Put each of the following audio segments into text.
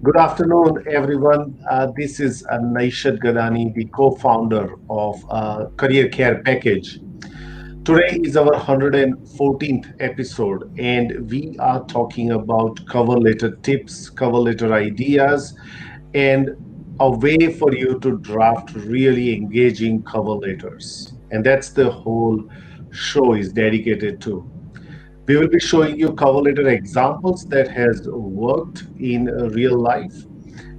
Good afternoon, everyone. This is Naishad Gadani, the co-founder of Career Care Package. Today is our 114th episode, and we are talking about cover letter tips, cover letter ideas, and a way for you to draft really engaging cover letters. And that's the whole show is dedicated to. We will be showing you cover letter examples that has worked in real life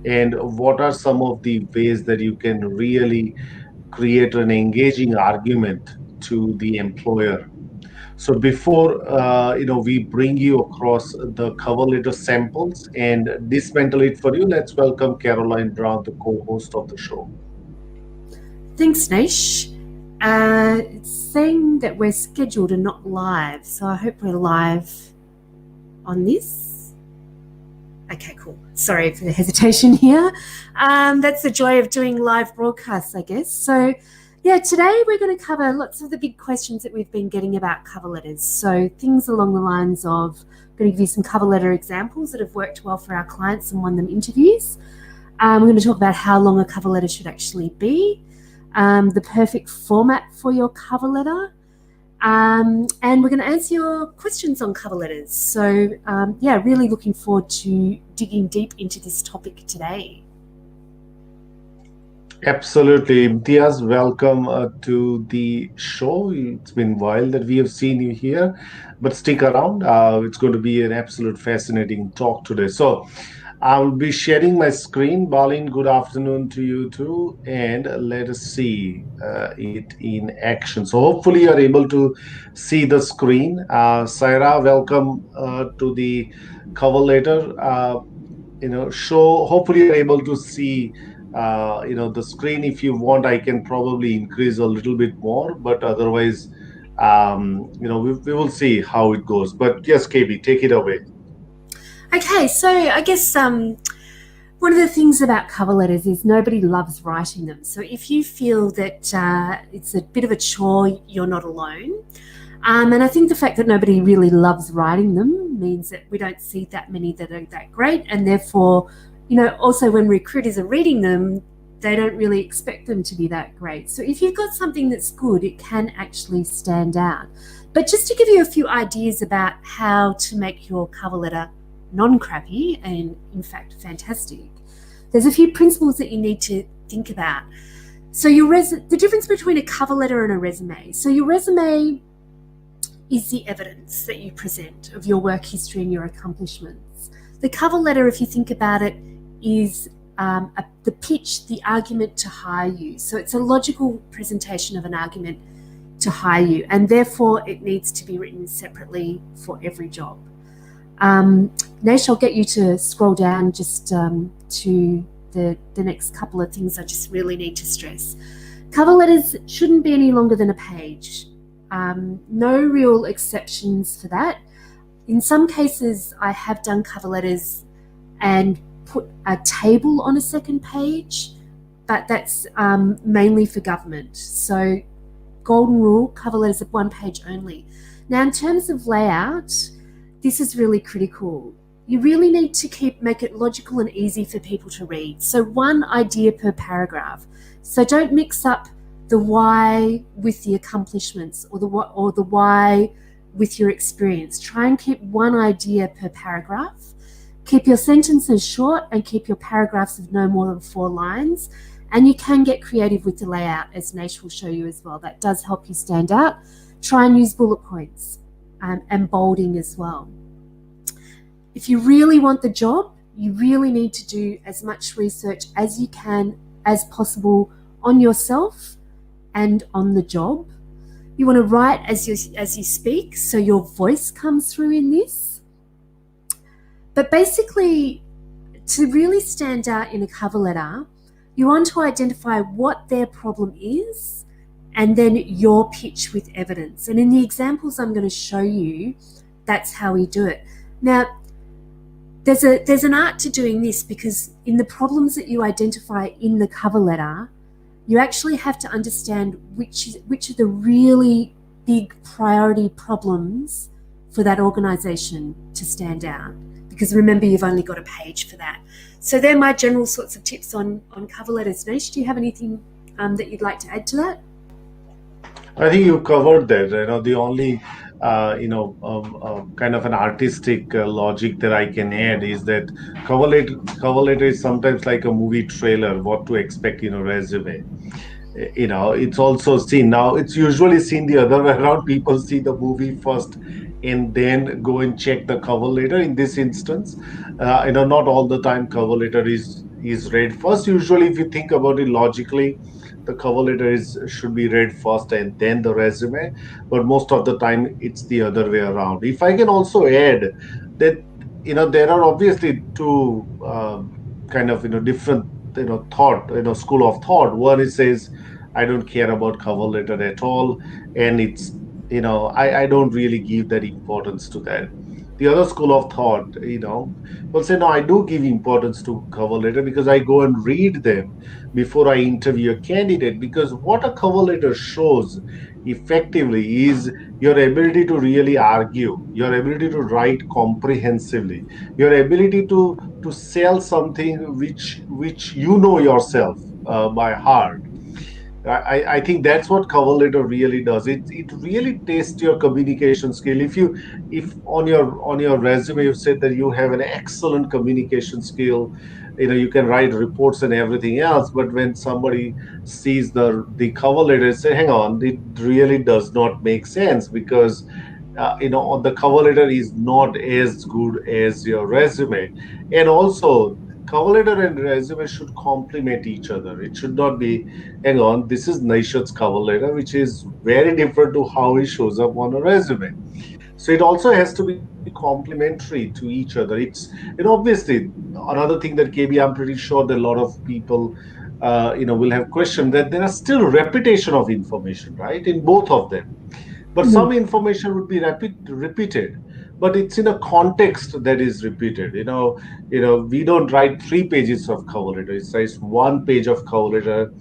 and what are some of the ways that you can really create an engaging argument to the employer. So before we bring you across the cover letter samples and dismantle it for you, let's welcome Caroline Brown, the co-host of the show. Thanks, Nish. It's saying that we're scheduled and not live, so I hope we're live on this. Okay, cool. Sorry for the hesitation here. That's the joy of doing live broadcasts, I guess. So, yeah, today we're going to cover lots of the big questions that we've been getting about cover letters. So things along the lines of, I'm going to give you some cover letter examples that have worked well for our clients and won them interviews. We're going to talk about how long a cover letter should actually be. The perfect format for your cover letter, and we're going to answer your questions on cover letters. So, really looking forward to digging deep into this topic today. Absolutely. Imtiaz, welcome to the show. It's been a while that we have seen you here, but stick around. It's going to be an absolute fascinating talk today. So, I'll be sharing my screen. Balin, good afternoon to you too. And let us see it in action. So hopefully you're able to see the screen. Saira, welcome to the cover letter. Show. Hopefully you're able to see, the screen. If you want, I can probably increase a little bit more, but otherwise, we will see how it goes. But yes, KB, take it away. Okay, so I guess one of the things about cover letters is nobody loves writing them. So if you feel that it's a bit of a chore, you're not alone. And I think the fact that nobody really loves writing them means that we don't see that many that are that great. And therefore, also when recruiters are reading them, they don't really expect them to be that great. So if you've got something that's good, it can actually stand out. But just to give you a few ideas about how to make your cover letter non-crappy and in fact fantastic, there's a few principles that you need to think about. So the difference between a cover letter and a resume. So your resume is the evidence that you present of your work history and your accomplishments. The cover letter, if you think about it, is the pitch, the argument to hire you. So it's a logical presentation of an argument to hire you, and therefore it needs to be written separately for every job. Nash, I'll get you to scroll down just to the next couple of things I just really need to stress. Cover letters shouldn't be any longer than a page. No real exceptions for that. In some cases, I have done cover letters and put a table on a second page, but that's mainly for government. So golden rule, cover letters of one page only. Now, in terms of layout, this is really critical. You really need to make it logical and easy for people to read. So one idea per paragraph. So don't mix up the why with the accomplishments or the why with your experience. Try and keep one idea per paragraph. Keep your sentences short and keep your paragraphs of no more than 4 lines. And you can get creative with the layout, as Nash will show you as well. That does help you stand out. Try and use bullet points and bolding as well. If you really want the job, you really need to do as much research as you can as possible on yourself and on the job. You want to write as you speak, so your voice comes through in this. But basically, to really stand out in a cover letter, you want to identify what their problem is and then your pitch with evidence. And in the examples I'm going to show you, that's how we do it. Now, there's an art to doing this, because in the problems that you identify in the cover letter, you actually have to understand which are the really big priority problems for that organization to stand out. because remember, you've only got a page for that. So they're my general sorts of tips on cover letters. Nish, do you have anything that you'd like to add to that? I think you covered that. The only kind of an artistic logic that I can add is that cover letter is sometimes like a movie trailer, what to expect in a resume. It's also seen now, it's usually seen the other way around. People see the movie first and then go and check the cover letter. In this instance, not all the time cover letter is read first. Usually, if you think about it logically, the cover letter is should be read first and then the resume, but most of the time it's the other way around. If I can also add that, there are obviously two kind of different thought, school of thought. One is says, I don't care about cover letter at all, and it's I don't really give that importance to that. The other school of thought, will say, no, I do give importance to cover letter because I go and read them before I interview a candidate. Because what a cover letter shows effectively is your ability to really argue, your ability to write comprehensively, your ability to sell something which yourself by heart. I think that's what cover letter really does. It really tests your communication skill. If on your resume you said that you have an excellent communication skill, you can write reports and everything else, but when somebody sees the cover letter, say, hang on, it really does not make sense because the cover letter is not as good as your resume. And also, cover letter and resume should complement each other. It should not be, hang on, this is Naishad's cover letter, which is very different to how he shows up on a resume. So it also has to be complementary to each other. Obviously, another thing that KB, I'm pretty sure that a lot of people, will have questioned that there are still repetition of information, right, in both of them. But some information would be repeated, but it's in a context that is repeated. We don't write 3 pages of cover letter. It's just 1 page of cover letter.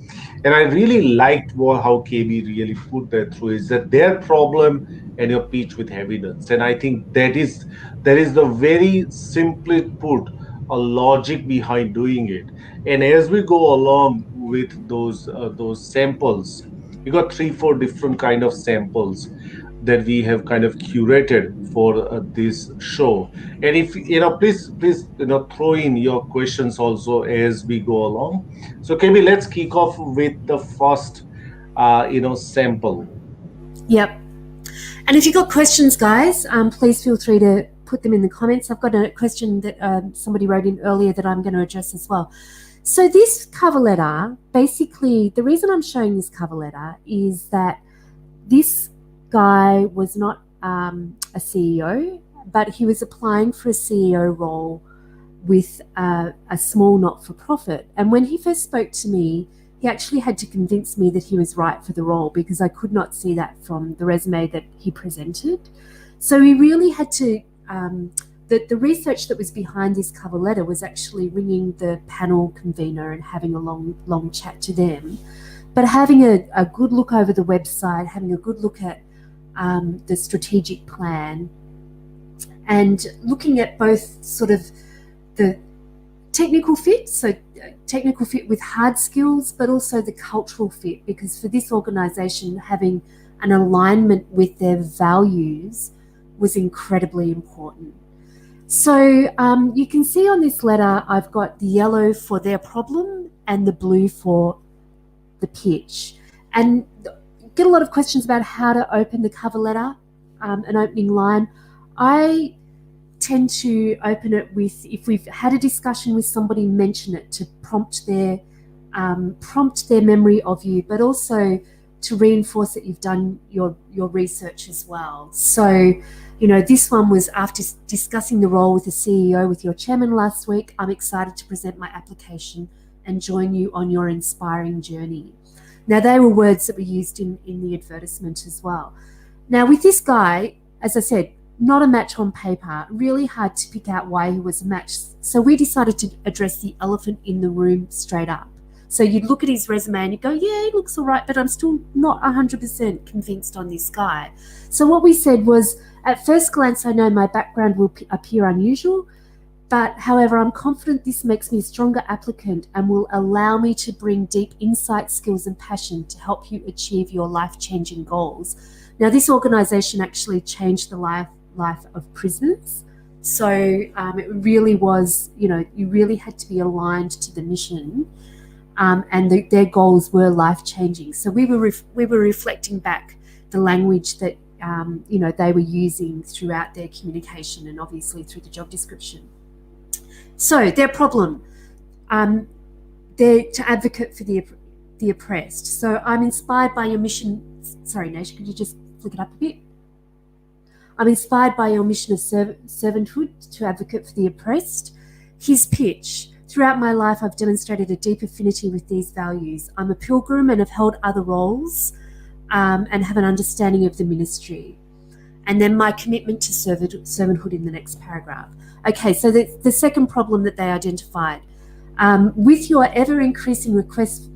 And I really liked how KB really put that through, is that their problem and your pitch with evidence. And I think that is the very simply put a logic behind doing it. And as we go along with those samples, we got 3 4 different kind of samples that we have kind of curated for this show. And if please throw in your questions also as we go along. So KB, let's kick off with the first sample. Yep. And if you've got questions, guys, please feel free to put them in the comments. I've got a question that somebody wrote in earlier that I'm going to address as well. So this cover letter, basically, the reason I'm showing this cover letter is that this guy was not a CEO, but he was applying for a CEO role with a small not-for-profit. And when he first spoke to me, he actually had to convince me that he was right for the role because I could not see that from the resume that he presented. So he really had to, the research that was behind this cover letter was actually ringing the panel convener and having a long chat to them. But having a good look over the website, having a good look at the strategic plan, and looking at both sort of the technical fit, so technical fit with hard skills, but also the cultural fit, because for this organisation, having an alignment with their values was incredibly important. So you can see on this letter, I've got the yellow for their problem and the blue for the pitch. And get a lot of questions about how to open the cover letter, an opening line. I tend to open it with, if we've had a discussion with somebody, mention it to prompt their memory of you, but also to reinforce that you've done your research as well. So, this one was after discussing the role with the CEO with your chairman last week. I'm excited to present my application and join you on your inspiring journey. Now, they were words that were used in the advertisement as well. Now, with this guy, as I said, not a match on paper, really hard to pick out why he was a match. So we decided to address the elephant in the room straight up. So you'd look at his resume and you'd go, yeah, he looks all right, but I'm still not 100% convinced on this guy. So what we said was, at first glance, I know my background will appear unusual, But however, I'm confident this makes me a stronger applicant and will allow me to bring deep insight, skills, and passion to help you achieve your life changing goals. Now, this organization actually changed the life of prisoners. So it really was, you really had to be aligned to the mission, and their goals were life changing. So we were reflecting back the language that they were using throughout their communication and obviously through the job description. So their problem, um, they're to advocate for the oppressed. So I'm inspired by your mission. Sorry, Nash, could you just flick it up a bit? I'm inspired by your mission of servanthood to advocate for the oppressed. His pitch. Throughout my life, I've demonstrated a deep affinity with these values. I'm a pilgrim and have held other roles, and have an understanding of the ministry. And then my commitment to servanthood in the next paragraph. Okay, so the second problem that they identified. With your ever increasing requests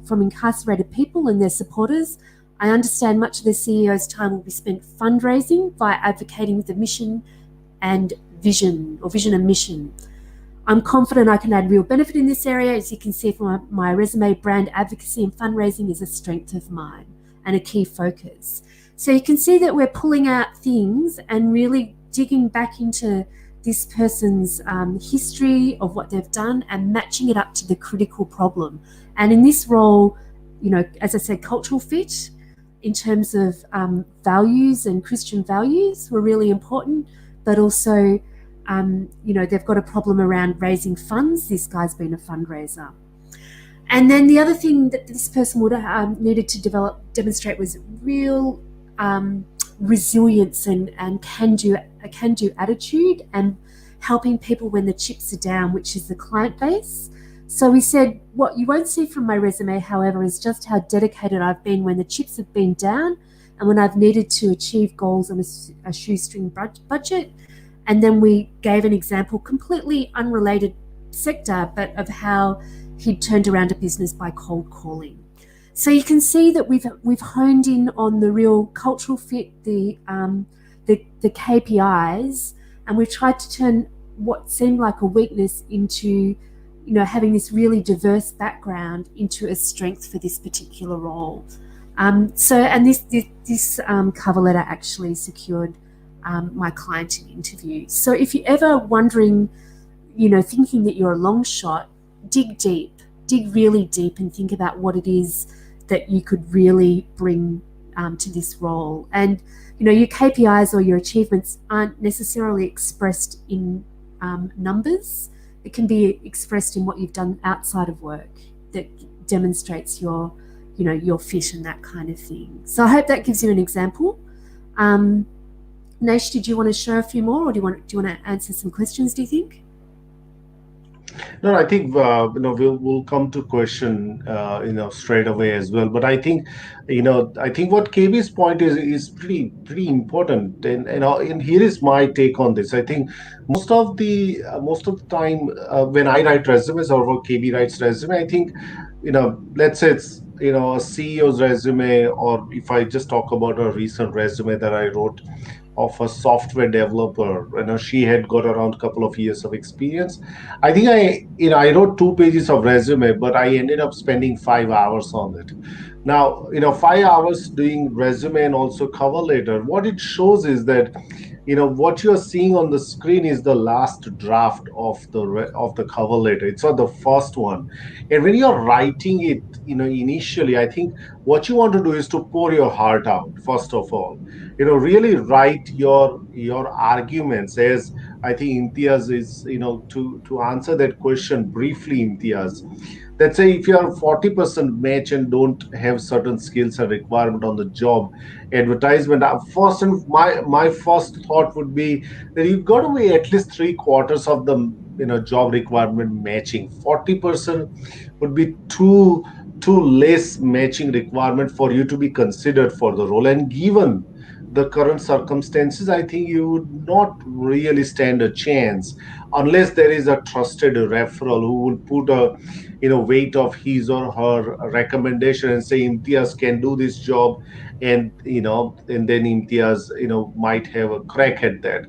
from incarcerated people and their supporters, I understand much of the CEO's time will be spent fundraising via advocating the mission and vision, or vision and mission. I'm confident I can add real benefit in this area. As you can see from my resume, brand advocacy and fundraising is a strength of mine and a key focus. So you can see that we're pulling out things and really digging back into this person's history of what they've done and matching it up to the critical problem. And in this role, as I said, cultural fit in terms of values and Christian values were really important, but also, they've got a problem around raising funds. This guy's been a fundraiser. And then the other thing that this person would have needed to demonstrate was real resilience and a can-do attitude, and helping people when the chips are down, which is the client base. So we said, what you won't see from my resume, however, is just how dedicated I've been when the chips have been down and when I've needed to achieve goals on a shoestring budget. And then we gave an example, completely unrelated sector, but of how he'd turned around a business by cold calling. So you can see that we've honed in on the real cultural fit, the KPIs, and we've tried to turn what seemed like a weakness into, having this really diverse background into a strength for this particular role. This cover letter actually secured my client in interview. So if you're ever wondering, thinking that you're a long shot, dig really deep and think about what it is that you could really bring to this role. And, your KPIs or your achievements aren't necessarily expressed in numbers. It can be expressed in what you've done outside of work that demonstrates your fit and that kind of thing. So I hope that gives you an example. Nash, did you want to share a few more, or do you want to answer some questions, do you think? No, I think we'll come to question straight away as well. But I think what KB's point is pretty important, and here is my take on this. I think most of the time when I write resumes or when KB writes resume, I think let's say it's a CEO's resume, or if I just talk about a recent resume that I wrote of a software developer. She had got around a couple of years of experience. I think I wrote 2 pages of resume, but I ended up spending 5 hours on it. Now, 5 hours doing resume and also cover letter. What it shows is that what you're seeing on the screen is the last draft of the cover letter. It's not the first one. And when you're writing it, initially, I think what you want to do is to pour your heart out first of all. Really write your arguments, as I think Imtiaz is, to answer that question briefly, Imtiaz. Let's say if you are 40% match and don't have certain skills and requirement on the job advertisement, first, and my first thought would be that you've got to be at least three-quarters of the job requirement matching. 40% would be too less matching requirement for you to be considered for the role. And given the current circumstances, I think you would not really stand a chance unless there is a trusted referral who will put a weight of his or her recommendation and say Imtiaz can do this job, and then Imtiaz might have a crack at that.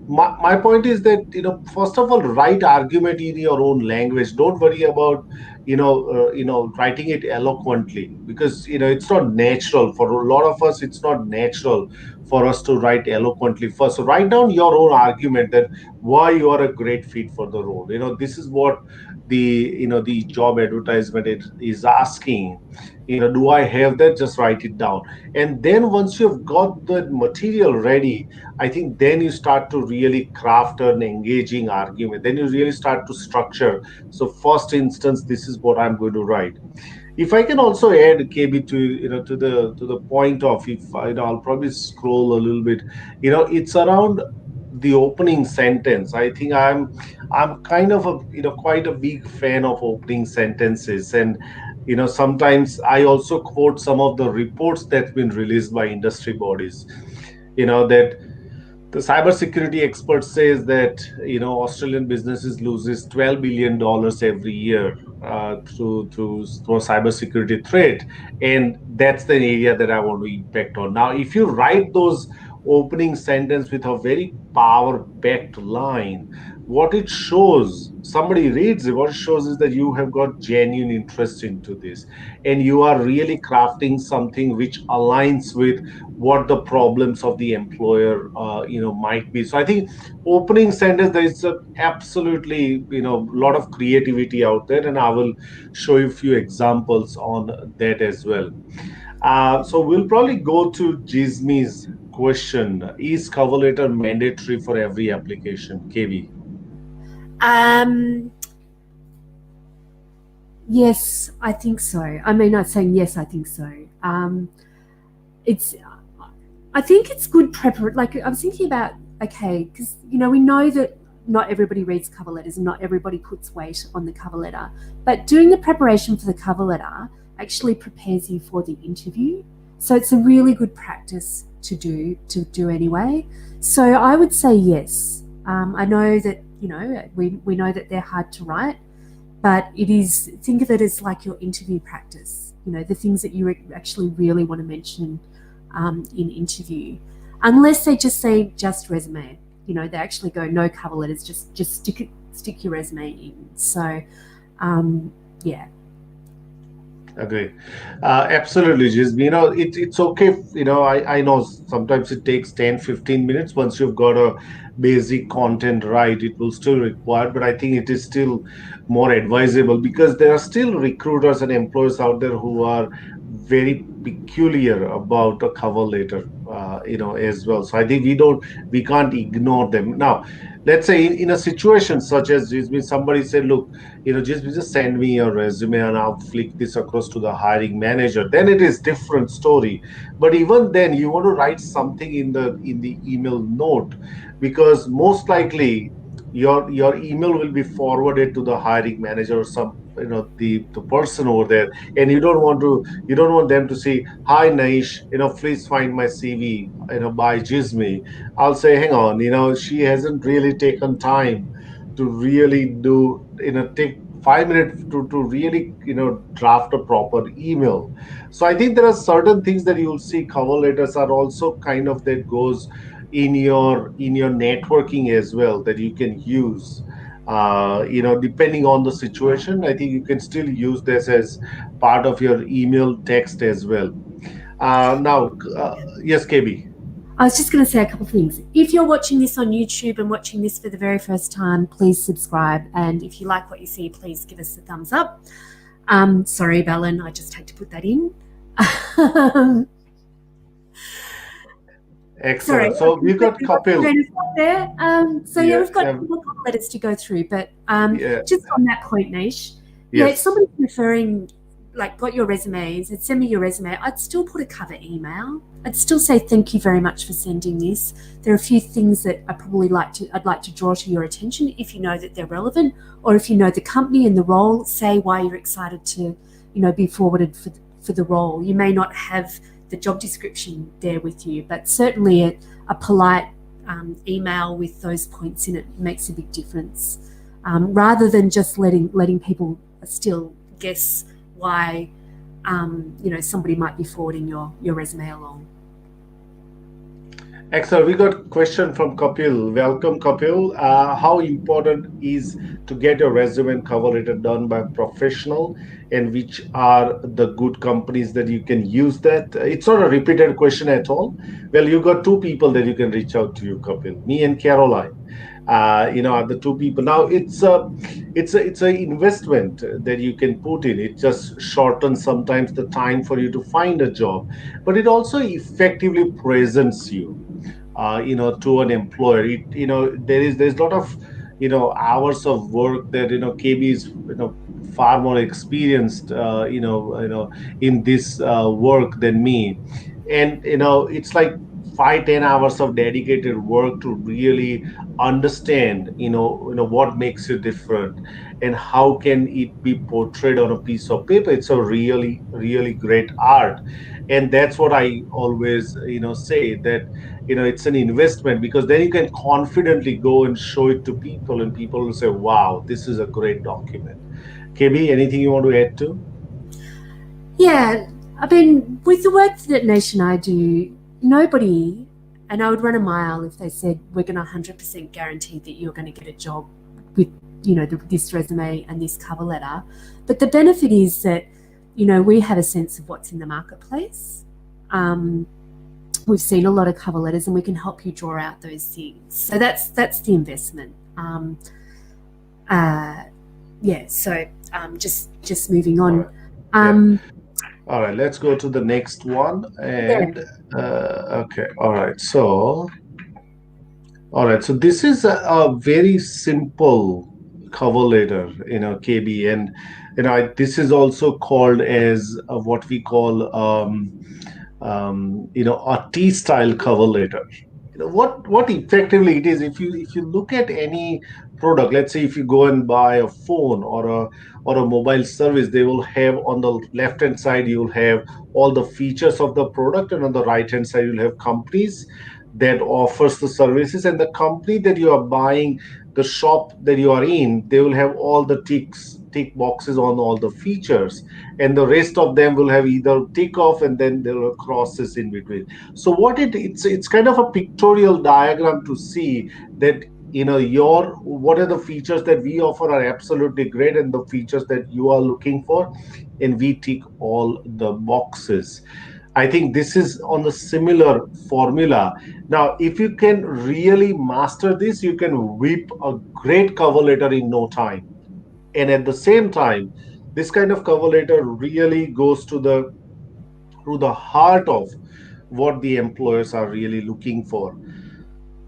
My point is that first of all, write argument in your own language. Don't worry about writing it eloquently, because it's not natural for a lot of us. It's not natural for us to write eloquently first. So write down your own argument, that why you are a great fit for the role. This is what the job advertisement is asking. Do I have that? Just write it down. And then once you've got the material ready, I think then you start to really craft an engaging argument. Then you really start to structure. So first instance, this is what I'm going to write. If I can also add, KB, to to the point of, if I'll probably scroll a little bit. It's around the opening sentence. I think I'm kind of a quite a big fan of opening sentences. And sometimes I also quote some of the reports that's been released by industry bodies. That the cybersecurity expert says that Australian businesses loses $12 billion every year through cybersecurity threat, and that's the area that I want to impact on. Now, if you write those opening sentence with a very power-packed line, what it shows, somebody reads it, what it shows is that you have got genuine interest into this, and you are really crafting something which aligns with what the problems of the employer might be. So I think opening sentence, there is a absolutely lot of creativity out there, and I will show you a few examples on that as well. So we'll probably go to Jismi's question: is cover letter mandatory for every application? KV. Um, yes, I think so. I mean, not saying yes, I think so. It's, I think it's good prepar. Like I was thinking about, okay, because we know that not everybody reads cover letters and not everybody puts weight on the cover letter, but doing the preparation for the cover letter actually prepares you for the interview. So it's a really good practice to do anyway. So I would say yes. I know that we know that they're hard to write, but it is, think of it as like your interview practice. The things that you actually really want to mention in interview, unless they just say just resume. They actually go no cover letters, just stick your resume in. So yeah. Agree. Absolutely, Jism. It's okay. I know sometimes it takes 10, 15 minutes. Once you've got a basic content right, it will still require, but I think it is still more advisable, because there are still recruiters and employers out there who are very peculiar about a cover letter, as well. So I think we can't ignore them. Now, let's say in a situation such as this, when somebody said, look, just send me your resume and I'll flick this across to the hiring manager, then it is different story. But even then, you want to write something in the email note, because most likely your email will be forwarded to the hiring manager, or some the person over there, and you don't want them to say, hi Naish, please find my CV by Jismi. I'll say, hang on, she hasn't really taken time to really take 5 minutes to really draft a proper email. So I think there are certain things that you'll see cover letters are also kind of that goes in your networking as well, that you can use. Depending on the situation, I think you can still use this as part of your email text as well. Now, yes, KB. I was just going to say a couple of things. If you're watching this on YouTube and watching this for the very first time, please subscribe. And if you like what you see, please give us a thumbs up. Sorry, Belen, I just had to put that in. Sorry, Excellent. So we've got Kapil. there. Yeah, We've got more cover letters to go through, but yeah, just on that point, Nish, if yes. somebody's referring, like, got your resume and said, send me your resume, I'd still put a cover email. I'd still say thank you very much for sending this. There are a few things that I'd like to draw to your attention if you know that they're relevant, or if you know the company and the role, say why you're excited to, be forwarded for the role. You may not have the job description there with you, but certainly a polite email with those points in it makes a big difference, rather than just letting people still guess why somebody might be forwarding your resume along. Excellent. We got a question from Kapil. Welcome, Kapil. How important is to get your resume and cover letter done by a professional, and which are the good companies that you can use that? It's not a repeated question at all. Well, you got two people that you can reach out to you, Kapil. Me and Caroline. Are the two people. Now it's a investment that you can put in. It just shortens sometimes the time for you to find a job, but it also effectively presents you to an employer. There's a lot of hours of work that KB is far more experienced in this work than me. And it's like 5-10 hours of dedicated work to really understand what makes you different and how can it be portrayed on a piece of paper. It's a really really great art. And that's what I always say, that it's an investment, because then you can confidently go and show it to people and people will say, wow, this is a great document. KB, anything you want to add to? Yeah, I mean, with the work that Nation I do, nobody, and I would run a mile if they said we're going to 100% guarantee that you're going to get a job with, this resume and this cover letter. But the benefit is that, we have a sense of what's in the marketplace. We've seen a lot of cover letters, and we can help you draw out those things. So that's the investment. Yeah. So just moving on. Yeah. Um, All right, let's go to the next one. yeah. And okay, all right. So this is a very simple cover letter, KB, and this is also called as what we call a T style cover letter. What effectively it is, if you look at any product, let's say if you go and buy a phone or a mobile service, they will have on the left hand side, you'll have all the features of the product, and on the right hand side you'll have companies that offers the services, and the company that you are buying, the shop that you are in, they will have all the tick boxes on all the features, and the rest of them will have either tick off and then there are crosses in between. So it's kind of a pictorial diagram to see that your what are the features that we offer are absolutely great, and the features that you are looking for, and we tick all the boxes. I think this is on a similar formula. Now, if you can really master this, you can whip a great cover letter in no time. And at the same time, this kind of cover letter really goes to the heart of what the employers are really looking for.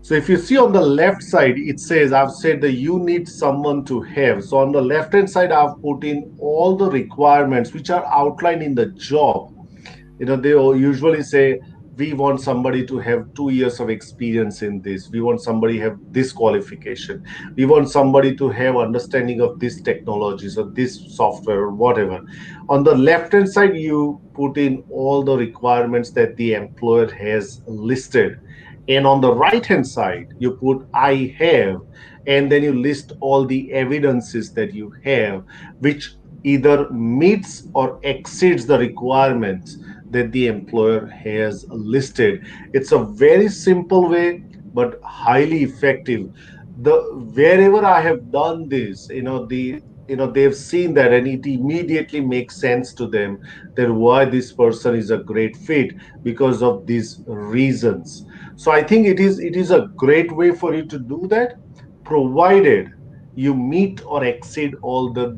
So if you see on the left side, it says, I've said that you need someone to have. So on the left hand side, I've put in all the requirements which are outlined in the job. They all usually say, we want somebody to have 2 years of experience in this. We want somebody have this qualification. We want somebody to have understanding of this technologies or this software or whatever. On the left hand side, you put in all the requirements that the employer has listed, and on the right hand side you put I have, and then you list all the evidences that you have which either meets or exceeds the requirements that the employer has listed. It's a very simple way, but highly effective. The Wherever I have done this, they've seen that, and it immediately makes sense to them that why this person is a great fit, because of these reasons. So I think it is a great way for you to do that, provided you meet or exceed all the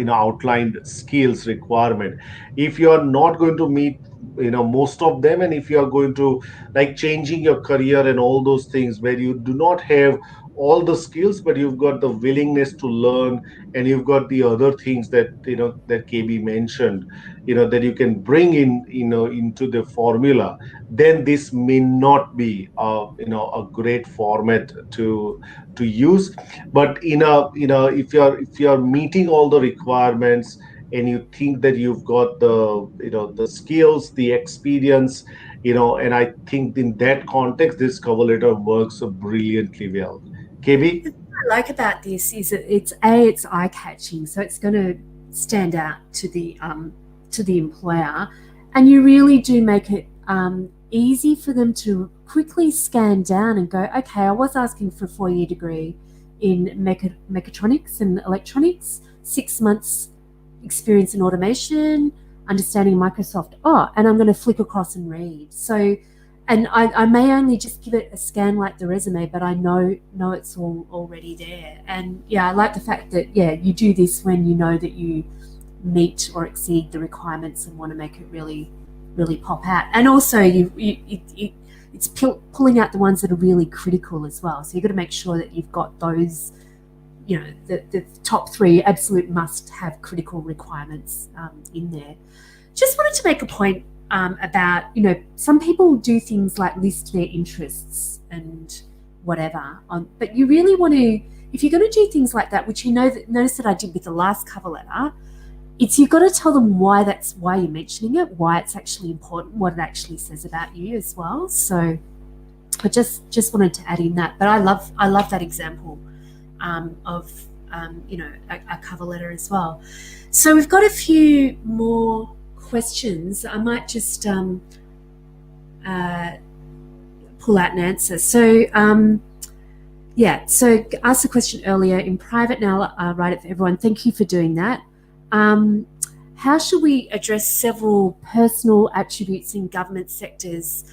outlined skills requirement. If you are not going to meet most of them, and if you are going to, like, changing your career and all those things where you do not have all the skills, but you've got the willingness to learn, and you've got the other things that KB mentioned, that you can bring in into the formula, then this may not be a great format to use. But if you're meeting all the requirements, and you think that you've got the skills, the experience, And I think in that context, this cover letter works brilliantly well. KB? The thing I like about this is that it's eye catching, so it's going to stand out to the employer, and you really do make it easy for them to quickly scan down and go, okay, I was asking for a 4-year degree in mechatronics and electronics, 6 months experience in automation, understanding Microsoft. Oh, and I'm going to flick across and read. So, and I may only just give it a scan like the resume, but I know it's all already there. And yeah, I like the fact that yeah, you do this when you know that you meet or exceed the requirements and want to make it really pop out. And also, it's pulling out the ones that are really critical as well. So you've got to make sure that you've got those, the top three absolute must have critical requirements in there. Just wanted to make a point about, some people do things like list their interests and whatever, but you really want to, if you're going to do things like that, which notice that I did with the last cover letter, it's you've got to tell them why you're mentioning it, why it's actually important, what it actually says about you as well. So I just wanted to add in that, but I love that example of a cover letter as well. So we've got a few more questions. I might just uh, pull out an answer. So yeah, so asked the question earlier in private. Now I'll write it for everyone. Thank you for doing that. Um, how should we address several personal attributes in government sectors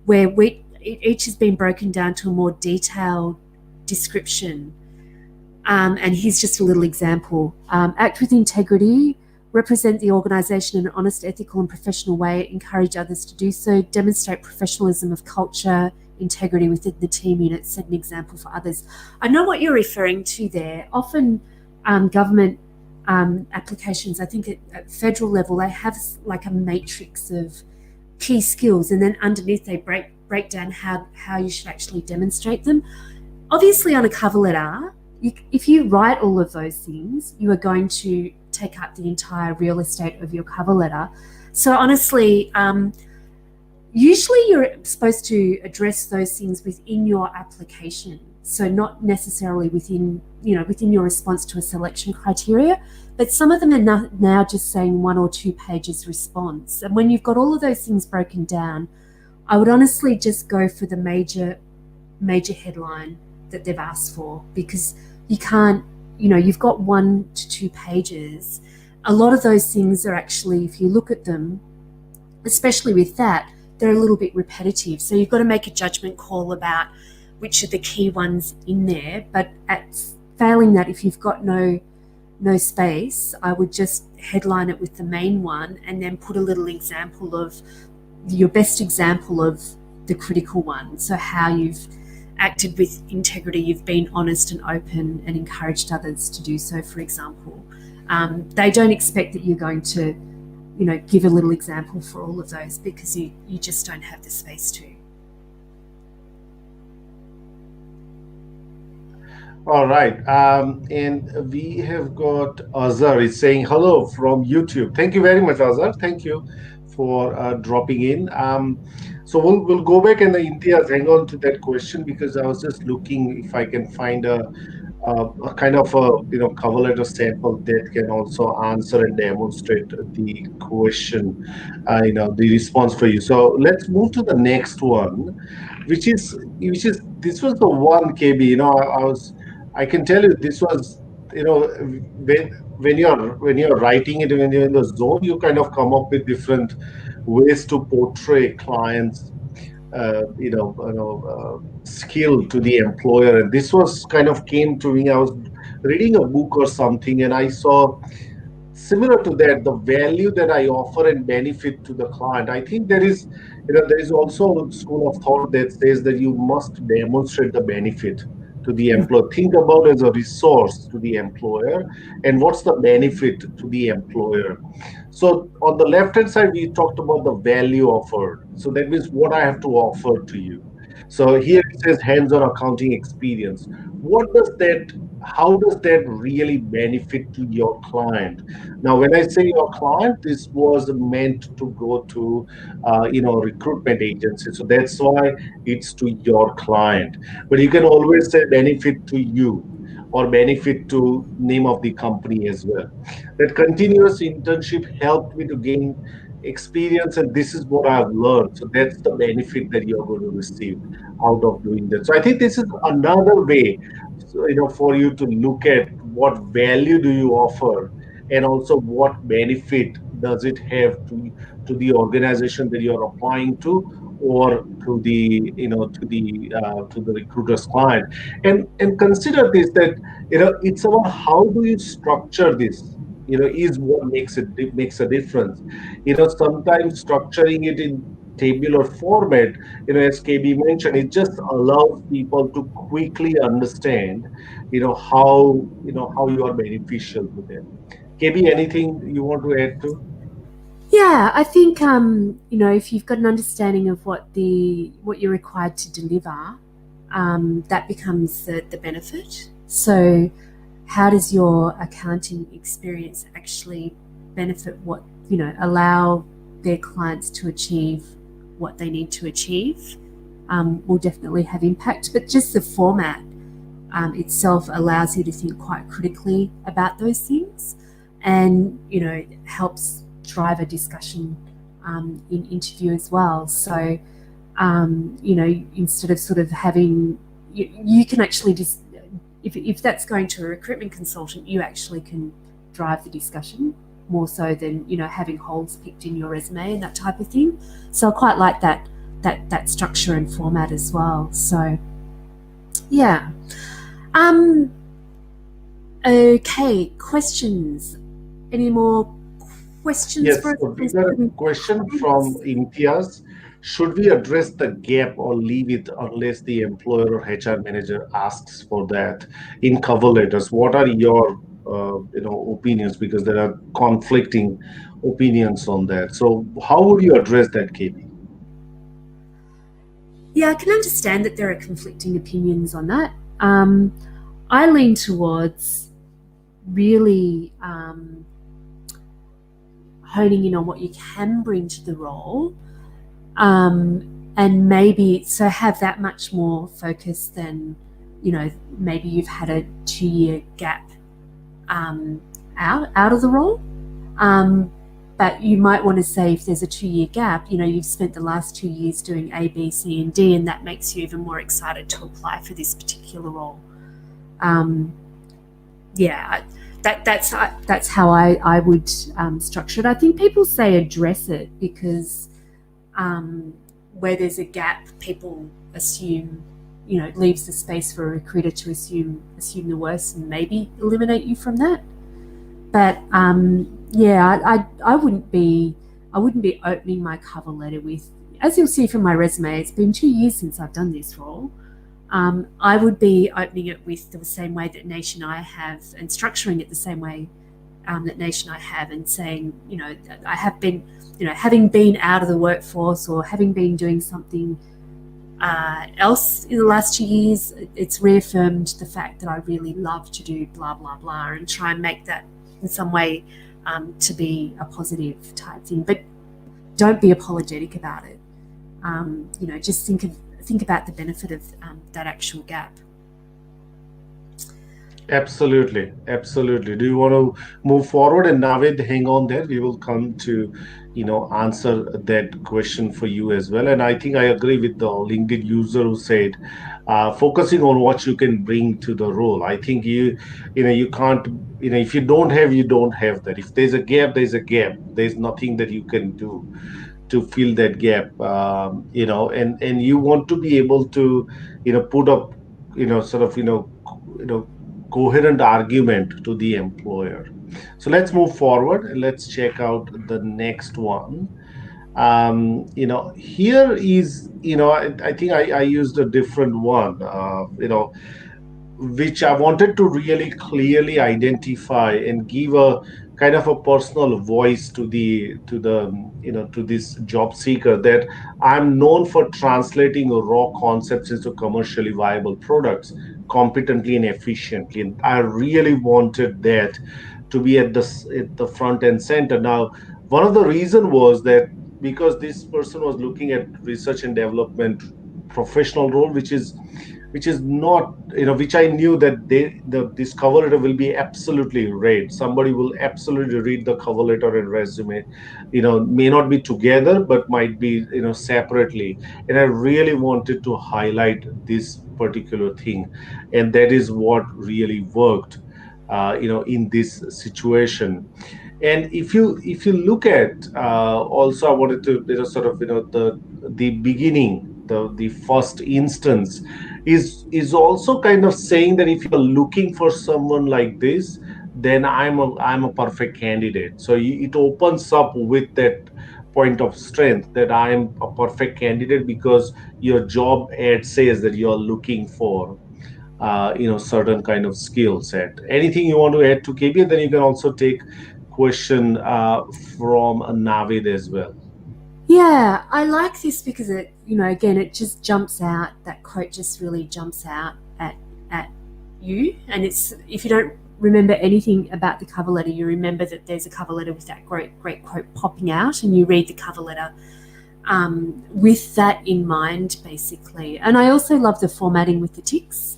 where each has been broken down to a more detailed description? And here's just a little example. Act with integrity, represent the organisation in an honest, ethical and professional way, encourage others to do so, demonstrate professionalism of culture, integrity within the team unit, set an example for others. I know what you're referring to there. Often government applications, I think at federal level, they have like a matrix of key skills, and then underneath they break down how you should actually demonstrate them. Obviously, on a cover letter, if you write all of those things, you are going to take up the entire real estate of your cover letter. So honestly, usually you're supposed to address those things within your application. So not necessarily within your response to a selection criteria, but some of them are now just saying 1 or 2 pages response. And when you've got all of those things broken down, I would honestly just go for the major headline that they've asked for, because you can't, you've got 1 to 2 pages. A lot of those things are actually, if you look at them, especially with that, they're a little bit repetitive. So you've got to make a judgment call about which are the key ones in there. But at failing that, if you've got no space, I would just headline it with the main one and then put a little example of your best example of the critical one. So how you've acted with integrity, you've been honest and open and encouraged others to do so, for example. They don't expect that you're going to, give a little example for all of those, because you just don't have the space to. All right. And we have got Azhar is saying hello from YouTube. Thank you very much, Azhar. Thank you for dropping in. So we'll go back, and the Imtiaz, hang on to that question, because I was just looking if I can find a kind of a cover letter sample that can also answer and demonstrate the question, the response for you. So let's move to the next one, which is this was the one, KB. I can tell you this was, when you're writing it, when you're in the zone, you kind of come up with different ways to portray clients skill to the employer. And this was kind of came to me. I was reading a book or something, and I saw similar to that, the value that I offer and benefit to the client. I think there is also a school of thought that says that you must demonstrate the benefit to the employer. Think about as a resource to the employer, and what's the benefit to the employer. So on the left hand side, we talked about the value offered. So that means what I have to offer to you. So here it says hands-on accounting experience. What does that how does that really benefit to your client? Now, when I say your client, this was meant to go to, recruitment agency. So that's why it's to your client. But you can always say benefit to you or benefit to name of the company as well. That continuous internship helped me to gain experience, and this is what I've learned. So that's the benefit that you're going to receive out of doing that. So I think this is another way, so, for you to look at what value do you offer, and also what benefit does it have to the organization that you're applying to, or to the to the recruiter's client. And consider this, that it's about how do you structure this, is what makes a difference. Sometimes structuring it in tabular format, as KB mentioned, it just allows people to quickly understand, how you are beneficial to them. KB, anything you want to add to? Yeah, I think if you've got an understanding of what you're required to deliver, that becomes the benefit. So, how does your accounting experience actually benefit allow their clients to achieve what they need to achieve? Will definitely have impact, but just the format itself allows you to think quite critically about those things, and helps drive a discussion in interview as well. So instead of sort of having you can actually just, if that's going to a recruitment consultant, you actually can drive the discussion more so than having holes picked in your resume and that type of thing. So I quite like that structure and format as well. So yeah. Um, okay, questions. Any more questions Yes, for us? so we got a question from Imtiaz. Should we address the gap or leave it unless the employer or HR manager asks for that in cover letters? What are your opinions? Because there are conflicting opinions on that. So how would you address that, KB? Yeah, I can understand that there are conflicting opinions on that. Um, I lean towards really honing in on what you can bring to the role, and maybe so have that much more focus than maybe you've had a 2 year gap um, out of the role. Um, but you might want to say, if there's a 2 year gap, you've spent the last 2 years doing A, B, C, and D, and that makes you even more excited to apply for this particular role. Um, yeah, that's how I would structure it. I think people say address it because um, where there's a gap, people assume, leaves the space for a recruiter to assume the worst and maybe eliminate you from that. But yeah, I wouldn't be opening my cover letter with, as you'll see from my resume, it's been 2 years since I've done this role. I would be opening it with the same way that Nation I have, and structuring it the same way that Nation I have, and saying, I have been, having been out of the workforce or having been doing something else in the last 2 years, it's reaffirmed the fact that I really love to do blah, blah, blah, and try and make that in some way to be a positive type thing. But don't be apologetic about it. Just think about the benefit of that actual gap. Absolutely, absolutely. Do you want to move forward? And Navid, hang on there. We will come to, answer that question for you as well. And I think I agree with the LinkedIn user who said, focusing on what you can bring to the role. I think you can't, if you don't have, you don't have that. If there's a gap, there's a gap. There's nothing that you can do to fill that gap. And you want to be able to, put up, sort of, coherent argument to the employer. So let's move forward and let's check out the next one. Here is, I think I used a different one, which I wanted to really clearly identify and give a kind of a personal voice to this job seeker, that I'm known for translating raw concepts into commercially viable products competently and efficiently. And I really wanted that to be at the front and center. Now, one of the reason was that because this person was looking at research and development professional role, which is not, which I knew that this cover letter will be absolutely read. Somebody will absolutely read the cover letter and resume, may not be together but might be, separately. And I really wanted to highlight this particular thing, and that is what really worked, in this situation. And if you look at, also I wanted to, sort of, the beginning, the first instance is also kind of saying that if you're looking for someone like this, then I'm a perfect candidate. So it opens up with that point of strength that I'm a perfect candidate because your job ad says that you're looking for, certain kind of skill set. Anything you want to add to KB? Then you can also take question from Navid as well. Yeah, I like this because again, it just jumps out. That quote just really jumps out at you. And it's, if you don't remember anything about the cover letter, you remember that there's a cover letter with that great quote popping out, and you read the cover letter with that in mind, basically. And I also love the formatting with the ticks,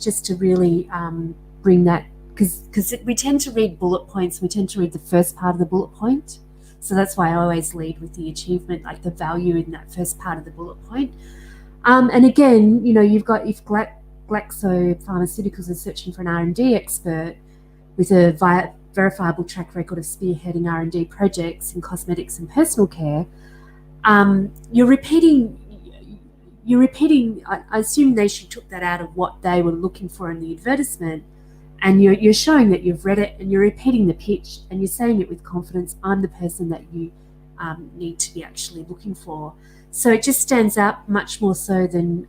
just to really bring that, because we tend to read bullet points, we tend to read the first part of the bullet point. So that's why I always lead with the achievement, like the value in that first part of the bullet point. And again, you've got, if Glaxo Pharmaceuticals is searching for an R&D expert with a verifiable track record of spearheading R&D projects in cosmetics and personal care, you're repeating. I assume she took that out of what they were looking for in the advertisement, and you're showing that you've read it, and you're repeating the pitch, and you're saying it with confidence. I'm the person that you need to be actually looking for. So it just stands out much more so than,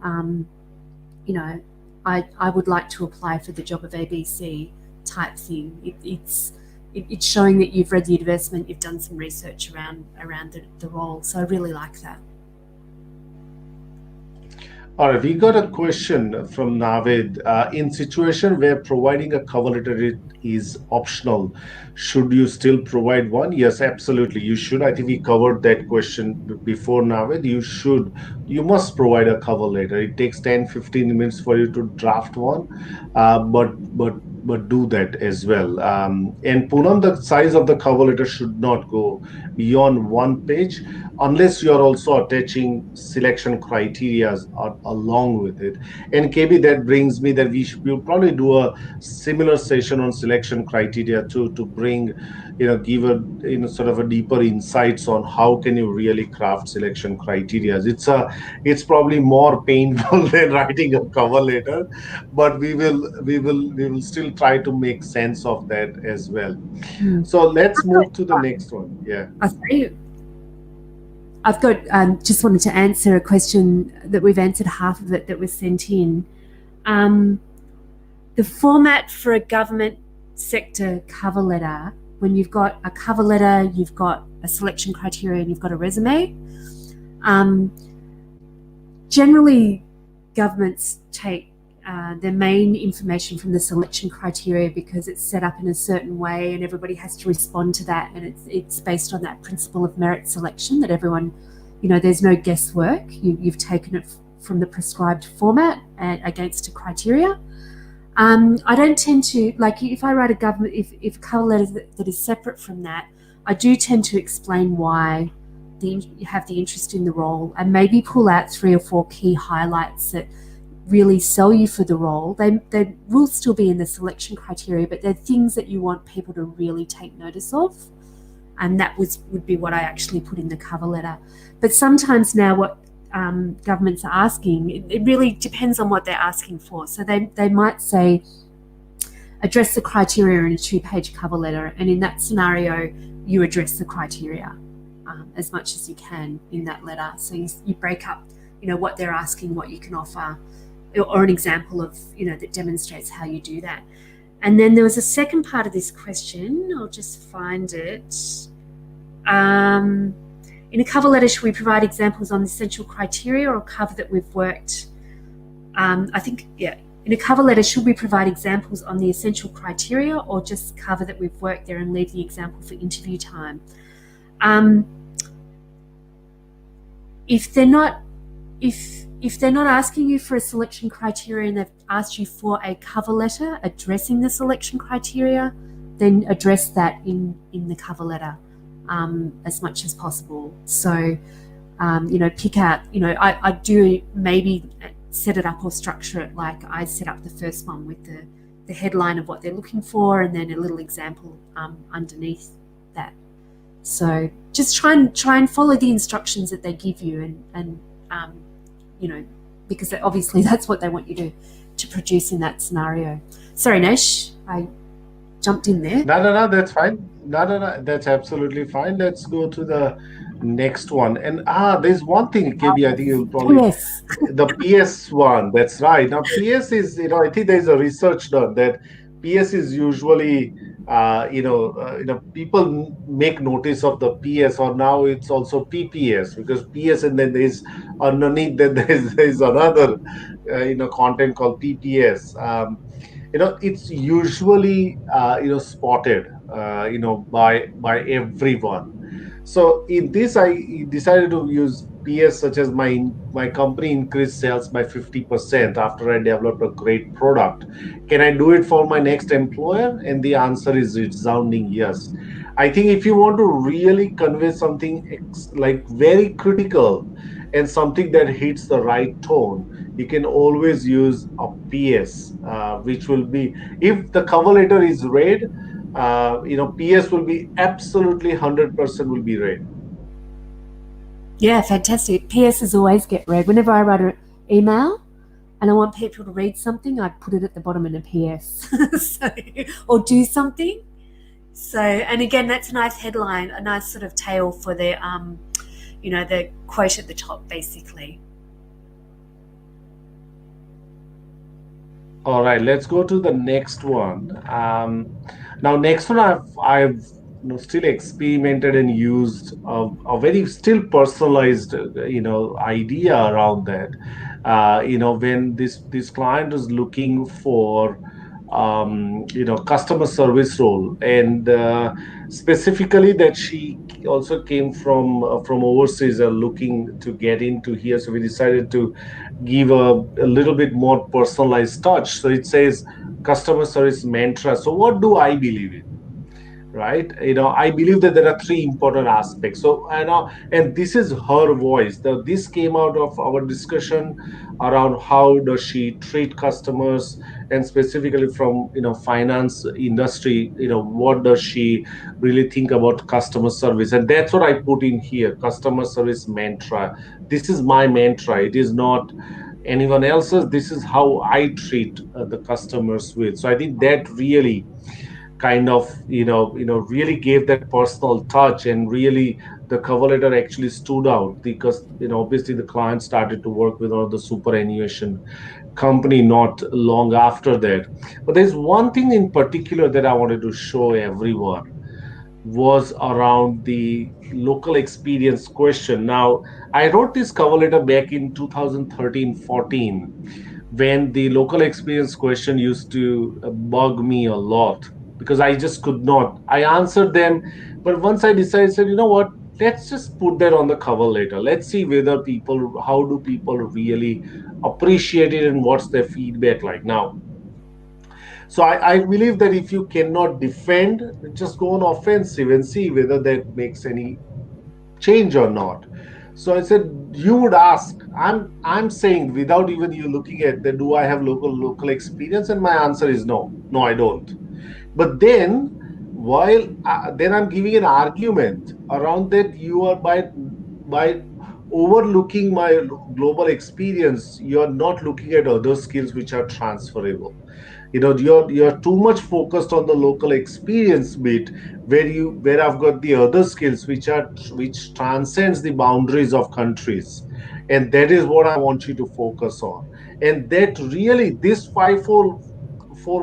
I would like to apply for the job of ABC type thing. It's showing that you've read the advertisement, you've done some research around the role. So I really like that. All right, we got a question from Navid. In situation where providing a cover letter is optional, should you still provide one? Yes, absolutely. You should. I think we covered that question before, Navid. You must provide a cover letter. It takes 10-15 minutes for you to draft one, but do that as well. And Poonam, the size of the cover letter should not go beyond one page unless you are also attaching selection criteria along with it. And KB, that brings me that we'll probably do a similar session on selection criteria to bring, give a, sort of a deeper insights on how can you really craft selection criteria. It's probably more painful than writing a cover letter, but we will still try to make sense of that as well. Hmm. So let's move to the next one. Yeah. Okay. I've got just wanted to answer a question that we've answered half of it that was sent in. The format for a government sector cover letter, when you've got a cover letter, you've got a selection criteria, and you've got a resume. Generally, governments take their main information from the selection criteria because it's set up in a certain way and everybody has to respond to that, and it's based on that principle of merit selection that everyone, there's no guesswork. You've taken it from the prescribed format and against a criteria. I don't tend to, like, if I write if a cover letter that is separate from that, I do tend to explain why you have the interest in the role and maybe pull out 3 or 4 key highlights that really sell you for the role. They will still be in the selection criteria, but they're things that you want people to really take notice of. And that would be what I actually put in the cover letter. But sometimes now what governments are asking, it really depends on what they're asking for. So they might say, address the criteria in a 2-page cover letter. And in that scenario, you address the criteria as much as you can in that letter. So you break up, what they're asking, what you can offer, or an example of, that demonstrates how you do that. And then there was a second part of this question. I'll just find it. In a cover letter, should we provide examples on the essential criteria or cover that we've worked? I think, yeah, In a cover letter, should we provide examples on the essential criteria or just cover that we've worked there and leave the example for interview time? Um, if they're not if they're not asking you for a selection criteria and they've asked you for a cover letter addressing the selection criteria, then address that in the cover letter as much as possible. So pick out, I do maybe set it up or structure it like I set up the first one with the headline of what they're looking for and then a little example underneath that. So just try and follow the instructions that they give you, and you know, because obviously that's what they want you to produce in that scenario. Sorry, Nesh, I jumped in there. No, no, no, that's fine. No, no, no, that's absolutely fine. Let's go to the next one. And there's one thing, KB, I think you'll probably Yes. the PS one. That's right. Now, PS is, I think there's a research done that PS is usually, people make notice of the PS, or now it's also PPS, because PS, and then there's underneath that there's another, content called PPS. It's usually, spotted, by everyone. So in this, I decided to use PS, such as my company increased sales by 50% after I developed a great product. Can I do it for my next employer? And the answer is resounding yes. I think if you want to really convey something like very critical and something that hits the right tone, you can always use a PS, which will be, if the cover letter is read, PS will be absolutely 100% will be read. Yeah, fantastic. PSs always get read. Whenever I write an email and I want people to read something, I put it at the bottom in a PS. So, or do something. So, and again, that's a nice headline, a nice sort of tail for the quote at the top, basically. All right, let's go to the next one. Now, next one, I've still experimented and used a very still personalized, idea around that. When this client is looking for, customer service role, and specifically that she also came from overseas, looking to get into here. So we decided to give a little bit more personalized touch. So it says customer service mantra. So what do I believe in? Right, I believe that there are three important aspects. So I know, and this is her voice. This came out of our discussion around how does she treat customers, and specifically from, finance industry, what does she really think about customer service. And that's what I put in here: customer service mantra. This is my mantra. It is not anyone else's. This is how I treat the customers with. So I think that really kind of, really gave that personal touch, and really the cover letter actually stood out, because, obviously the client started to work with another superannuation company not long after that. But there's one thing in particular that I wanted to show everyone, was around the local experience question. Now, I wrote this cover letter back in 2013-14, when the local experience question used to bug me a lot, because I just could not. I answered them, but once I decided, said, you know what? Let's just put that on the cover letter. Let's see whether how do people really appreciate it, and what's their feedback like. Now, so I believe that if you cannot defend, just go on offensive and see whether that makes any change or not. So I said, you would ask, I'm saying, without even you looking at that, do I have local experience? And my answer is no. No, I don't. But then, while then I'm giving an argument around that, you are by overlooking my global experience, you are not looking at other skills which are transferable. You're too much focused on the local experience bit, where I've got the other skills which transcends the boundaries of countries, and that is what I want you to focus on. And that really, this four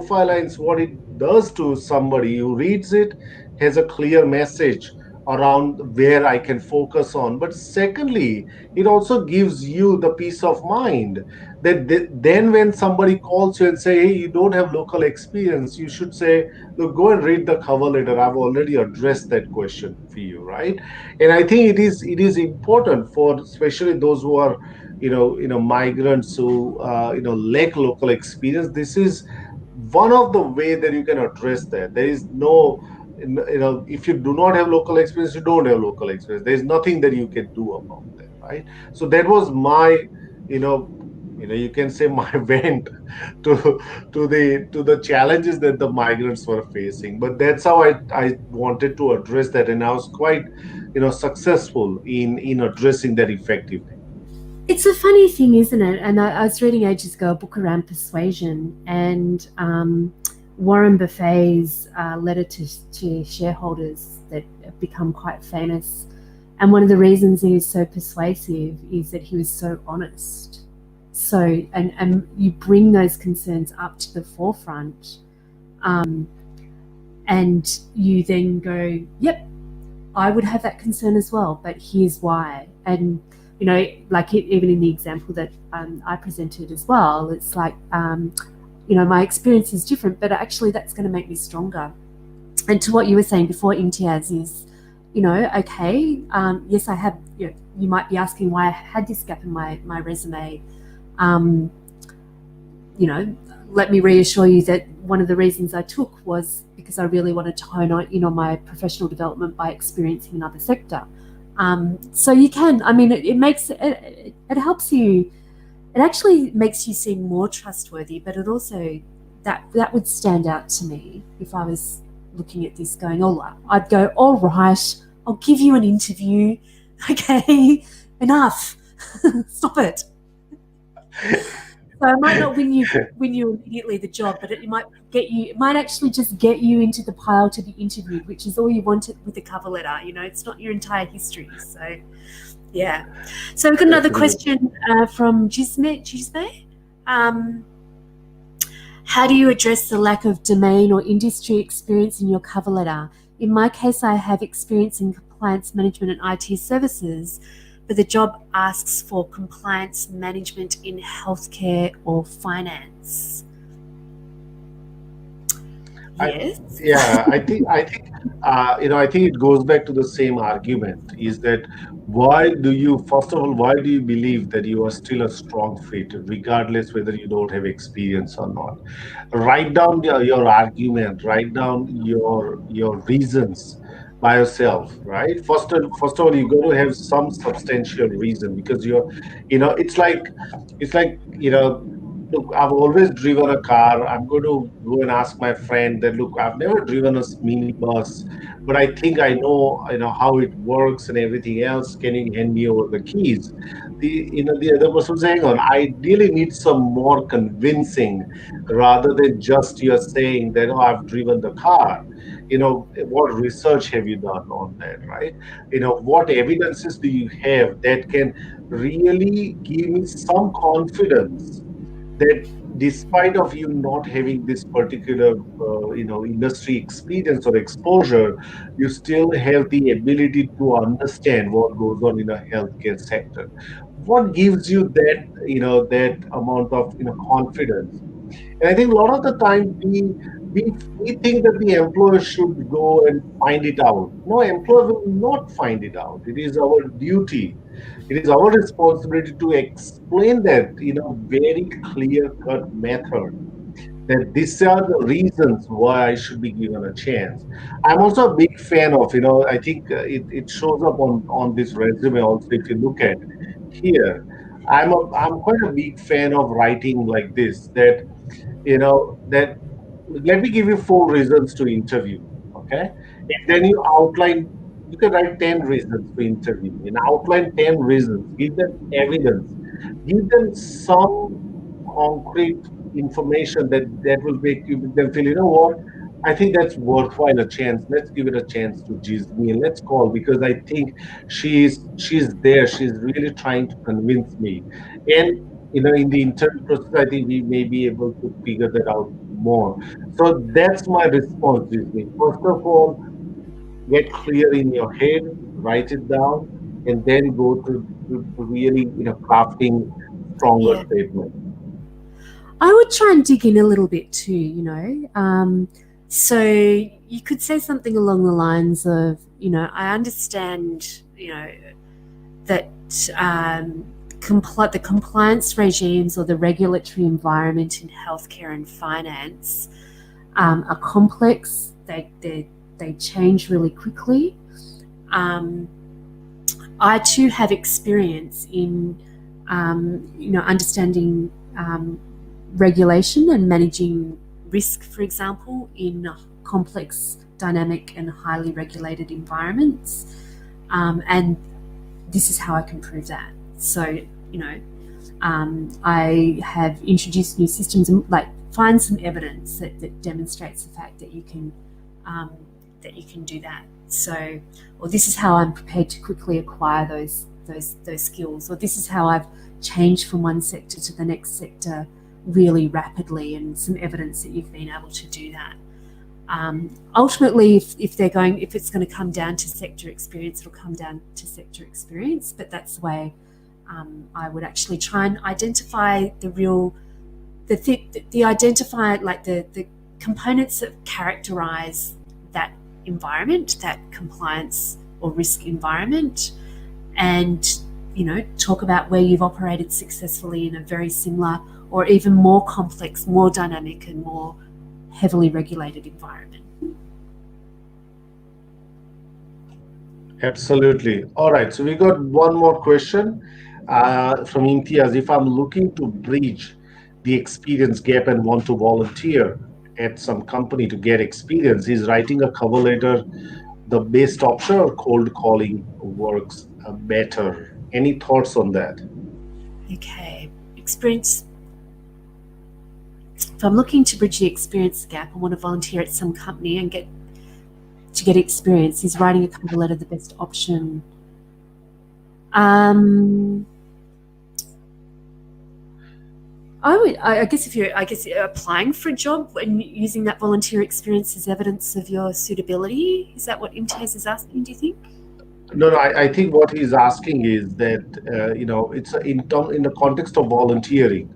five lines, what it does to somebody who reads it, has a clear message around where I can focus on. But secondly, it also gives you the peace of mind that then when somebody calls you and say, "Hey, you don't have local experience," you should say, "Look, go and read the cover letter. I've already addressed that question for you," right? And I think it is important for especially those who are migrants who lack local experience. This is one of the way that you can address that. There is no, if you do not have local experience, you don't have local experience. There's nothing that you can do about that, right? So that was my, you know you can say my vent to to the challenges that the migrants were facing. But that's how I wanted to address that, and I was quite successful in addressing that effectively. It's a funny thing, isn't it? And I was reading ages ago a book around persuasion, and Warren Buffett's letter to shareholders that have become quite famous. And one of the reasons he was so persuasive is that he was so honest. So, and you bring those concerns up to the forefront, um, and you then go, yep, I would have that concern as well, but here's why. And like even in the example that I presented as well, it's like my experience is different, but actually that's going to make me stronger. And to what you were saying before, Imtiaz, is okay, yes, I have. You might be asking why I had this gap in my resume. Um, you know, Let me reassure you that one of the reasons I took was because I really wanted to hone in on my professional development by experiencing another sector. So you can, I mean, it makes it helps you. It actually makes you seem more trustworthy, but it also that would stand out to me if I was looking at this going, oh, I'd go, all right, I'll give you an interview. Okay, enough. Stop it. So I might not win you immediately the job, but it might get you. It might actually just get you into the pile to be interviewed, which is all you wanted with the cover letter. It's not your entire history. So yeah. So we've got another Definitely. question from Gisme. Gisme, um, how do you address the lack of domain or industry experience in your cover letter? In my case, I have experience in compliance management and IT services, but the job asks for compliance management in healthcare or finance. I Yes. Yeah, I think it goes back to the same argument, is that first of all, why do you believe that you are still a strong fit regardless whether you don't have experience or not? Write down your argument, write down your reasons by yourself, right? First of all, you got to have some substantial reason, because it's like look, I've always driven a car. I'm going to go and ask my friend that, look, I've never driven a minibus, but I think I know how it works and everything else. Can you hand me over the keys? The other person saying, on, I really need some more convincing, rather than just you're saying that, oh, I've driven the car. What research have you done on that, right? What evidences do you have that can really give me some confidence that, despite of you not having this particular industry experience or exposure, you still have the ability to understand what goes on in a healthcare sector. What gives you that amount of confidence? And I think a lot of the time we think that the employer should go and find it out. No, employer will not find it out. It is our duty, it is our responsibility to explain that in a very clear cut method, that these are the reasons why I should be given a chance. I'm also a big fan of, I think it shows up on this resume also. If you look at here, I'm quite a big fan of writing like this, that let me give you 4 reasons to interview. Okay. And then you can write 10 reasons to interview and outline 10 reasons, give them evidence, give them some concrete information that will make them feel, you know what, I think that's worthwhile a chance. Let's give it a chance to Gismi, and let's call, because I think she's there. She's really trying to convince me. And in the interview process, I think we may be able to figure that out more. So that's my response, Gismi. First of all, get clear in your head, write it down, and then go to really, crafting stronger Yeah. statements. I would try and dig in a little bit too, So you could say something along the lines of, I understand, that the compliance regimes or the regulatory environment in healthcare and finance are complex. They change really quickly. Um, I too have experience in understanding regulation and managing risk, for example, in complex, dynamic, and highly regulated environments. And this is how I can prove that. So, I have introduced new systems and like find some evidence that demonstrates the fact um, that you can do that. So, or this is how I'm prepared to quickly acquire those skills, or this is how I've changed from one sector to the next sector really rapidly, and some evidence that you've been able to do that. Ultimately, if it's going to come down to sector experience, it'll come down to sector experience. But that's the way I would actually try and identify the identify like the components that characterize that environment, that compliance or risk environment, and talk about where you've operated successfully in a very similar or even more complex, more dynamic, and more heavily regulated environment. Absolutely. All right. So we got one more question from Imtiaz. If I'm looking to bridge the experience gap and want to volunteer at some company to get experience, is writing a cover letter the best option or cold calling works better? Any thoughts on that? Okay, experience. If I'm looking to bridge the experience gap, I want to volunteer at some company and get experience. Is writing a cover letter the best option? Um, I guess if you're applying for a job and using that volunteer experience as evidence of your suitability, is that what Imtiaz is asking? Do you think? No, no. I think what he's asking is that it's in the context of volunteering.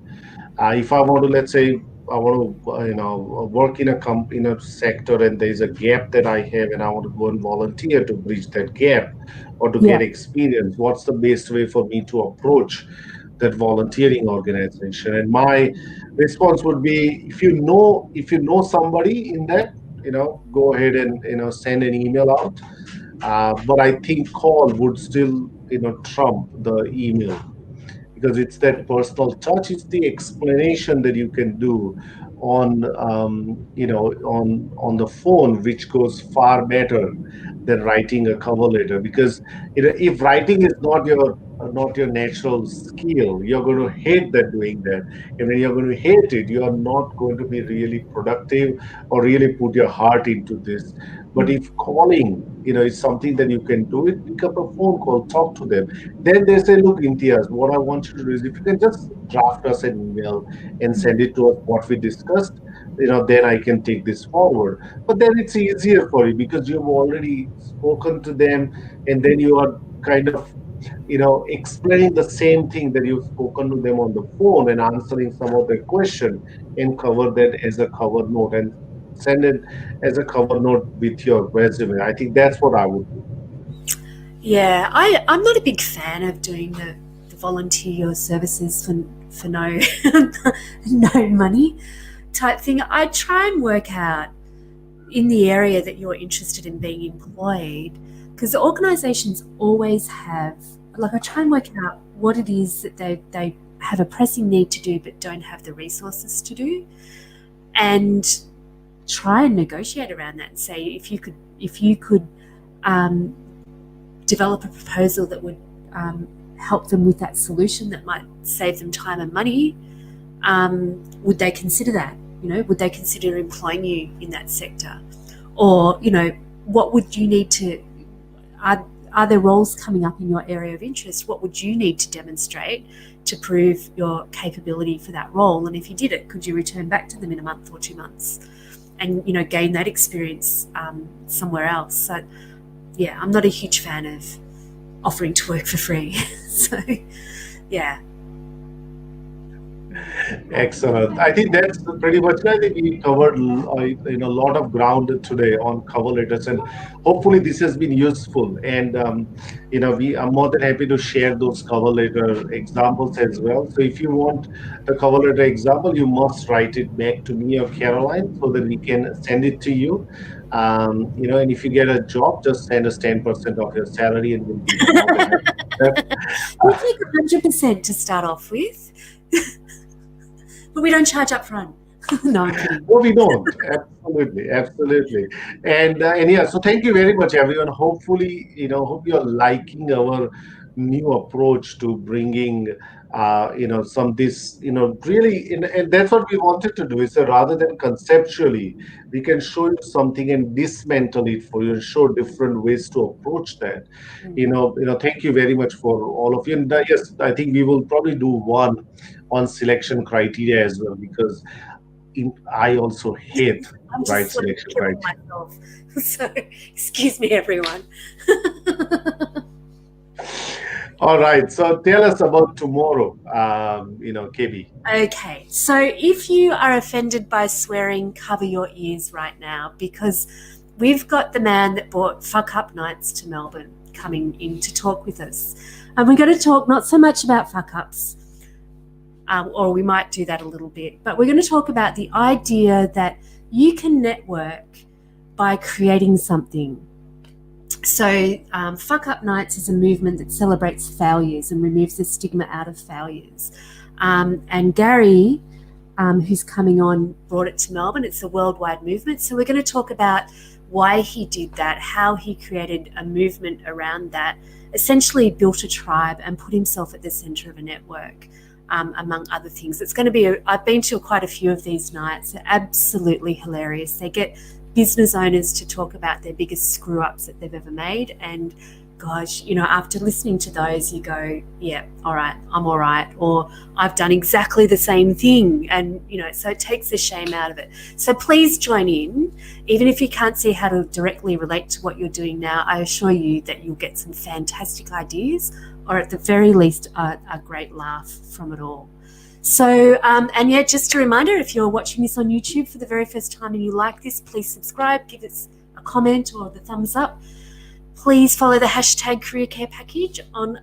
If I want to, let's say, I want to, work in a sector, and there's a gap that I have, and I want to go and volunteer to bridge that gap or to get Yeah. experience. What's the best way for me to approach that volunteering organization? And my response would be, if you know somebody in that, go ahead and send an email out. But I think call would still trump the email, because it's that personal touch. It's the explanation that you can do on on the phone, which goes far better than writing a cover letter. Because if writing is not your natural skill, you're going to hate that doing that. And when you're going to hate it, you are not going to be really productive or really put your heart into this. But if calling, is something that you can do, it pick up a phone call, talk to them. Then they say, look, Imtiaz, what I want you to do is, if you can just draft us an email and send it to us what we discussed, then I can take this forward. But then it's easier for you because you've already spoken to them, and then you are kind of, explaining the same thing that you've spoken to them on the phone, and answering some of their question, and cover that as a cover note and send it as a cover note with your resume. I think that's what I would do. Yeah, I'm not a big fan of doing the volunteer services for no no money type thing. I try and work out in the area that you're interested in being employed, because the organisations always have, like, I try and work out what it is that they have a pressing need to do but don't have the resources to do, and try and negotiate around that and say if you could um, develop a proposal that would help them with that solution that might save them time and money, would they consider that? Would they consider employing you in that sector? Or, what would you need to, are there roles coming up in your area of interest? What would you need to demonstrate to prove your capability for that role? And if you did it, could you return back to them in a month or 2 months and, gain that experience somewhere else? So yeah, I'm not a huge fan of offering to work for free. So yeah. Excellent. I think that's pretty much. I think we covered a lot of ground today on cover letters, and hopefully this has been useful. And we are more than happy to share those cover letter examples as well. So if you want the cover letter example, you must write it back to me or Caroline so that we can send it to you. And if you get a job, just send us 10% of your salary, and we'll be more than happy. We take 100% to start off with, but we don't charge up front. No, I'm kidding. No, we don't. Absolutely, absolutely. And yeah, so thank you very much, everyone. Hopefully, hope you're liking our new approach to bringing, some this, really, and that's what we wanted to do. Is rather than conceptually, we can show you something and dismantle it for you and show different ways to approach that. Thank you very much for all of you. And yes, I think we will probably do one on selection criteria as well because I also hate I'm right just sort of selection killing criteria. myself. So, excuse me, everyone. All right, so tell us about tomorrow, KB. Okay, so if you are offended by swearing, cover your ears right now because we've got the man that brought fuck up nights to Melbourne coming in to talk with us. And we're going to talk not so much about fuck ups, or we might do that a little bit, but we're going to talk about the idea that you can network by creating something. So, Fuck Up Nights is a movement that celebrates failures and removes the stigma out of failures. And Gary, who's coming on, brought it to Melbourne. It's a worldwide movement. So, we're going to talk about why he did that, how he created a movement around that, essentially built a tribe and put himself at the center of a network. Among other things, it's going to be. I've been to quite a few of these nights. They're absolutely hilarious. They get business owners to talk about their biggest screw ups that they've ever made, and gosh, after listening to those, you go, yeah, all right, I'm all right, or I've done exactly the same thing, and so it takes the shame out of it. So please join in, even if you can't see how to directly relate to what you're doing now. I assure you that you'll get some fantastic ideas, or at the very least, a great laugh from it all. So, and yeah, just a reminder, if you're watching this on YouTube for the very first time and you like this, please subscribe, give us a comment or the thumbs up. Please follow the hashtag Career Care Package on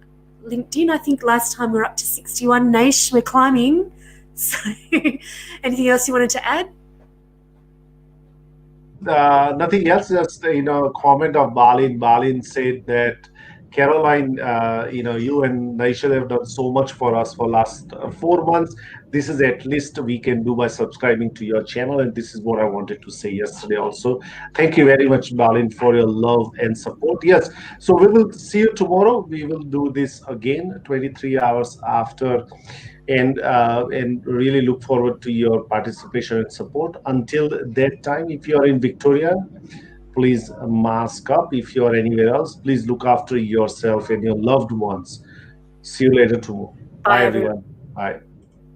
LinkedIn. I think last time we were up to 61. Naish, we're climbing. So, anything else you wanted to add? Nothing else, just a comment of Balin. Balin said that Caroline, you and Naishal have done so much for us for last 4 months. This is at least we can do by subscribing to your channel, and this is what I wanted to say yesterday also. Thank you very much, Balin, for your love and support. Yes, so we will see you tomorrow. We will do this again 23 hours after, and really look forward to your participation and support. Until that time, if you are in Victoria, please mask up. If you are anywhere else, please look after yourself and your loved ones. See you later tomorrow. Bye, Bye, everyone. everyone. Bye.